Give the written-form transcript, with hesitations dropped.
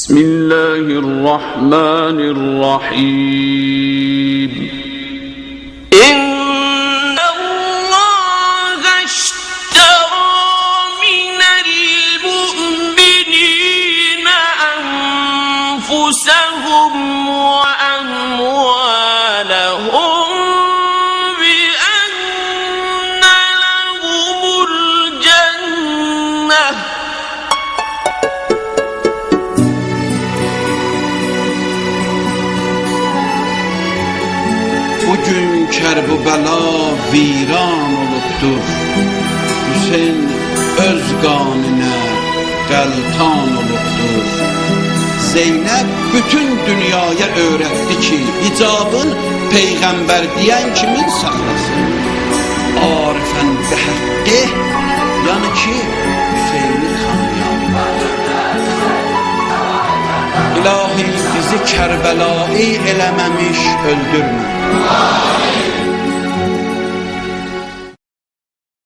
Bismillahirrahmanirrahim. أنفسهم وأموالهم بأن لهم الجنة Bugün Kərbəla viran olubdur. Hüseyn öz qanına qəltan olubdur. Zeynəb bütün dünyaya öğretti ki, icabın peygamber diyen kimin saklasın? Arifen be hakkı, yani ki Hüseyin'i tanıyan. İlahi bizi Kərbəlai eləməmiş öldürmə.